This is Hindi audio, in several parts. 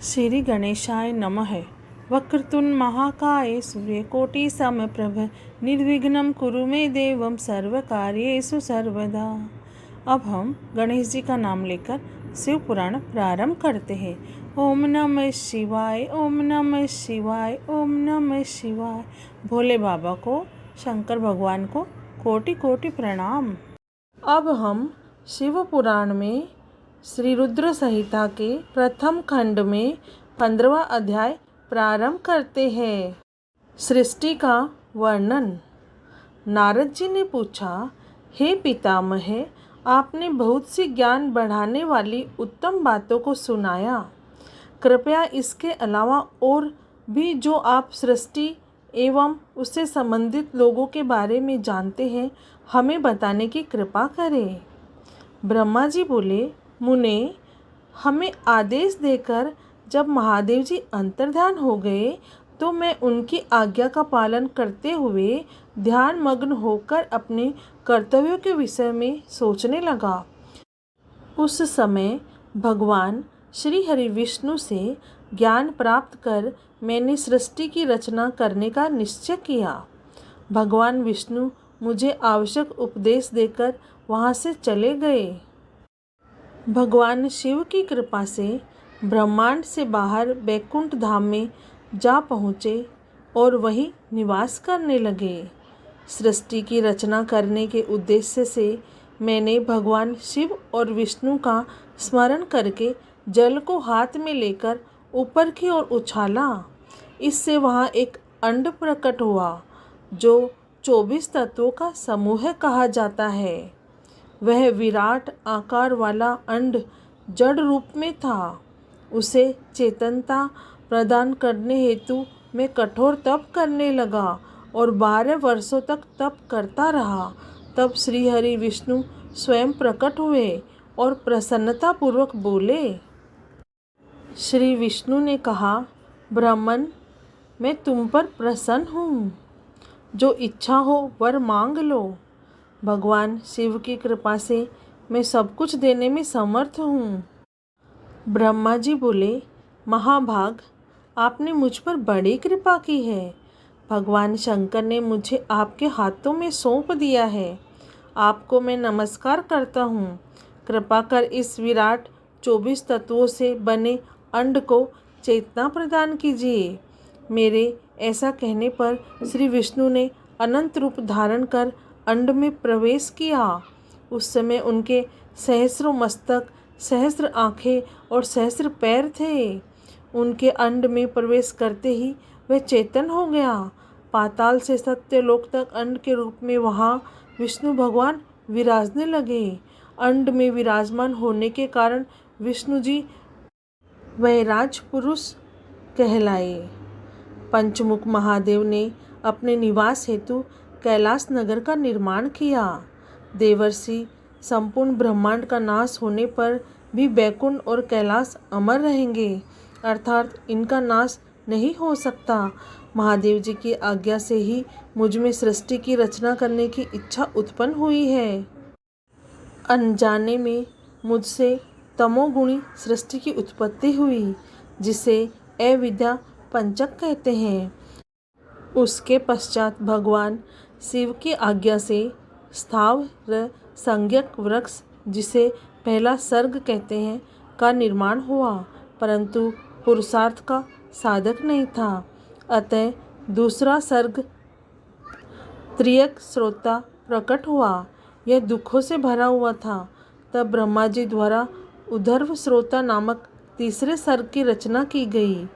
श्री गणेशाय नमः। वक्रतुंड महाकाय सूर्यकोटि समप्रभ निर्विघ्नं कुरु मे देवं सर्वकार्येषु सर्वदा। अब हम गणेश जी का नाम लेकर शिव पुराण प्रारंभ करते हैं। ओम नमः शिवाय, ओम नमः शिवाय, ओम नमः शिवाय। भोले बाबा को, शंकर भगवान को कोटि कोटि प्रणाम। अब हम शिव पुराण में श्री रुद्र संहिता के प्रथम खंड में 15वां अध्याय प्रारंभ करते हैं। सृष्टि का वर्णन। नारद जी ने पूछा, हे पितामह, आपने बहुत सी ज्ञान बढ़ाने वाली उत्तम बातों को सुनाया। कृपया इसके अलावा और भी जो आप सृष्टि एवं उससे संबंधित लोगों के बारे में जानते हैं, हमें बताने की कृपा करें। ब्रह्मा जी बोले, मुने, हमें आदेश देकर जब महादेव जी अंतर्ध्यान हो गए तो मैं उनकी आज्ञा का पालन करते हुए ध्यान मग्न होकर अपने कर्तव्यों के विषय में सोचने लगा। उस समय भगवान श्री हरि विष्णु से ज्ञान प्राप्त कर मैंने सृष्टि की रचना करने का निश्चय किया। भगवान विष्णु मुझे आवश्यक उपदेश देकर वहाँ से चले गए। भगवान शिव की कृपा से ब्रह्मांड से बाहर बैकुंठ धाम में जा पहुँचे और वहीं निवास करने लगे। सृष्टि की रचना करने के उद्देश्य से मैंने भगवान शिव और विष्णु का स्मरण करके जल को हाथ में लेकर ऊपर की ओर उछाला। इससे वहाँ एक अंड प्रकट हुआ जो 24 तत्वों का समूह कहा जाता है। वह विराट आकार वाला अंड जड़ रूप में था। उसे चेतनता प्रदान करने हेतु मैं कठोर तप करने लगा और 12 वर्षों तक तप करता रहा। तब श्री हरि विष्णु स्वयं प्रकट हुए और प्रसन्नतापूर्वक बोले। श्री विष्णु ने कहा, ब्राह्मण, मैं तुम पर प्रसन्न हूँ। जो इच्छा हो वर मांग लो। भगवान शिव की कृपा से मैं सब कुछ देने में समर्थ हूँ। ब्रह्मा जी बोले, महाभाग, आपने मुझ पर बड़ी कृपा की है। भगवान शंकर ने मुझे आपके हाथों में सौंप दिया है। आपको मैं नमस्कार करता हूँ। कृपा कर इस विराट 24 तत्वों से बने अंड को चेतना प्रदान कीजिए। मेरे ऐसा कहने पर श्री विष्णु ने अनंत रूप धारण कर अंड में प्रवेश किया। उस समय उनके सहस्रों मस्तक, सहस्र आँखें और सहस्र पैर थे। उनके अंड में प्रवेश करते ही वह चेतन हो गया। पाताल से सत्यलोक तक अंड के रूप में वहाँ विष्णु भगवान विराजने लगे। अंड में विराजमान होने के कारण विष्णु जी वैराज पुरुष कहलाए। पंचमुख महादेव ने अपने निवास हेतु कैलाश नगर का निर्माण किया। देवर्षि संपूर्ण ब्रह्मांड का नाश होने पर भी बैकुंठ और कैलाश अमर रहेंगे, अर्थात इनका नाश नहीं हो सकता। महादेव जी की आज्ञा से ही मुझ में सृष्टि की रचना करने की इच्छा उत्पन्न हुई है। अनजाने में मुझसे तमोगुणी सृष्टि की उत्पत्ति हुई, जिसे अविद्या पंचक कहते हैं। उसके पश्चात भगवान शिव की आज्ञा से स्थावर संज्ञक वृक्ष, जिसे पहला सर्ग कहते हैं, का निर्माण हुआ, परंतु पुरुषार्थ का साधक नहीं था। अतः दूसरा सर्ग त्रियक श्रोता प्रकट हुआ। यह दुखों से भरा हुआ था। तब ब्रह्मा जी द्वारा उद्धर्व श्रोता नामक तीसरे सर्ग की रचना की गई।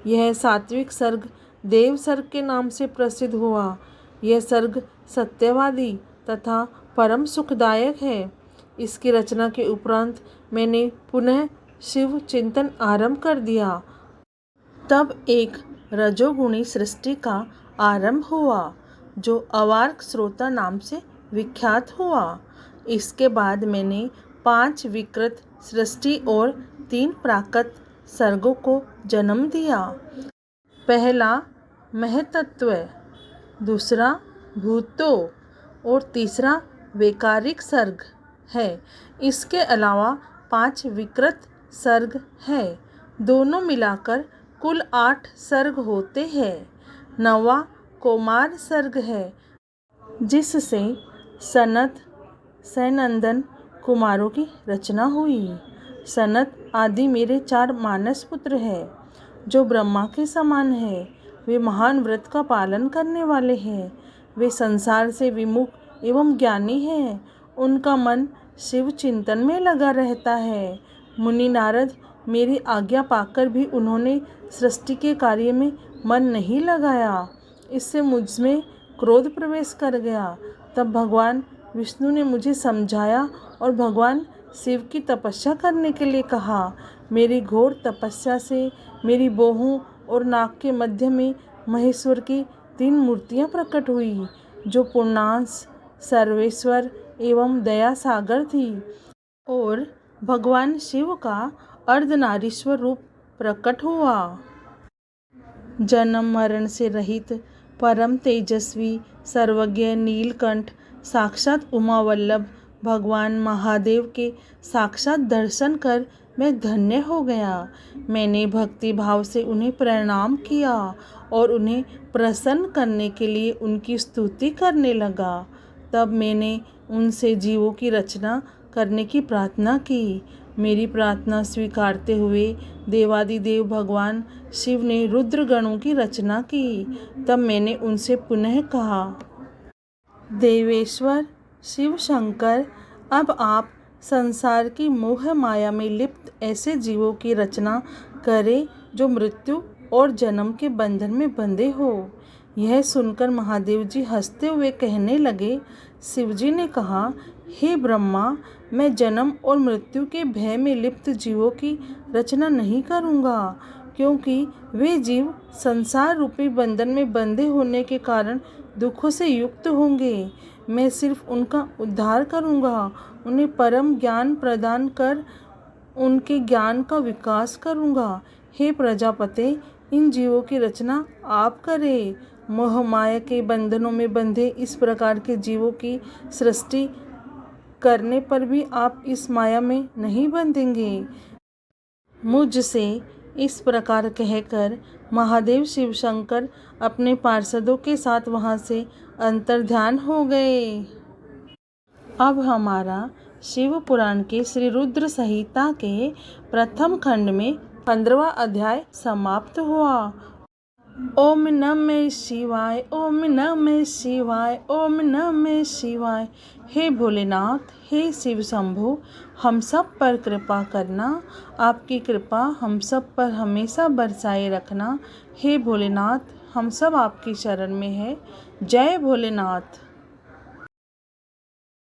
यह सात्विक सर्ग देव सर्ग के नाम से प्रसिद्ध हुआ। यह सर्ग सत्यवादी तथा परम सुखदायक है। इसकी रचना के उपरांत मैंने पुनः शिव चिंतन आरंभ कर दिया। तब एक रजोगुणी सृष्टि का आरंभ हुआ जो अवार्क श्रोता नाम से विख्यात हुआ। इसके बाद मैंने 5 विकृत सृष्टि और 3 प्राकृत सर्गों को जन्म दिया। पहला महतत्व, दूसरा भूतो और तीसरा वैकारिक सर्ग है। इसके अलावा 5 विकृत सर्ग है। दोनों मिलाकर कुल 8 सर्ग होते हैं। 9वां कौमार सर्ग है, जिससे सनत सनंदन कुमारों की रचना हुई। सनत आदि मेरे 4 मानस पुत्र हैं, जो ब्रह्मा के समान है। वे महान व्रत का पालन करने वाले हैं। वे संसार से विमुख एवं ज्ञानी हैं। उनका मन शिव चिंतन में लगा रहता है। मुनि नारद मेरी आज्ञा पाकर भी उन्होंने सृष्टि के कार्य में मन नहीं लगाया। इससे मुझ में क्रोध प्रवेश कर गया। तब भगवान विष्णु ने मुझे समझाया और भगवान शिव की तपस्या करने के लिए कहा। मेरी घोर तपस्या से मेरी बाहों और नाक के मध्य में महेश्वर की 3 मूर्तियां प्रकट हुई, जो पूर्णांश, सर्वेश्वर एवं दया सागर थी। और भगवान शिव का अर्धनारीश्वर रूप प्रकट हुआ। जन्म मरण से रहित परम तेजस्वी सर्वज्ञ नीलकंठ साक्षात उमा वल्लभ भगवान महादेव के साक्षात दर्शन कर मैं धन्य हो गया। मैंने भक्ति भाव से उन्हें प्रणाम किया और उन्हें प्रसन्न करने के लिए उनकी स्तुति करने लगा। तब मैंने उनसे जीवों की रचना करने की प्रार्थना की। मेरी प्रार्थना स्वीकारते हुए देवादिदेव भगवान शिव ने रुद्र गणों की रचना की। तब मैंने उनसे पुनः कहा, देवेश्वर शिव शंकर, अब आप संसार की मोह माया में लिप्त ऐसे जीवों की रचना करें जो मृत्यु और जन्म के बंधन में बंधे हो। यह सुनकर महादेव जी हंसते हुए कहने लगे। शिवजी ने कहा, हे ब्रह्मा, मैं जन्म और मृत्यु के भय में लिप्त जीवों की रचना नहीं करूँगा, क्योंकि वे जीव संसार रूपी बंधन में बंधे होने के कारण दुखों से युक्त होंगे। मैं सिर्फ उनका उद्धार करूँगा, उन्हें परम ज्ञान प्रदान कर उनके ज्ञान का विकास करूँगा। हे प्रजापते, इन जीवों की रचना आप करें। मोह माया के बंधनों में बंधे इस प्रकार के जीवों की सृष्टि करने पर भी आप इस माया में नहीं बंधेंगे। मुझसे इस प्रकार कहकर महादेव शिव शंकर अपने पार्षदों के साथ वहाँ से अंतर्ध्यान हो गए। अब हमारा शिव पुराण के श्री रुद्र संहिता के प्रथम खंड में 15वां अध्याय समाप्त हुआ। ओम नमः शिवाय, ओम नमः शिवाय, ओम नमः शिवाय। हे भोलेनाथ, हे शिव शंभु, हम सब पर कृपा करना। आपकी कृपा हम सब पर हमेशा बरसाए रखना। हे भोलेनाथ, हम सब आपकी शरण में है। जय भोलेनाथ।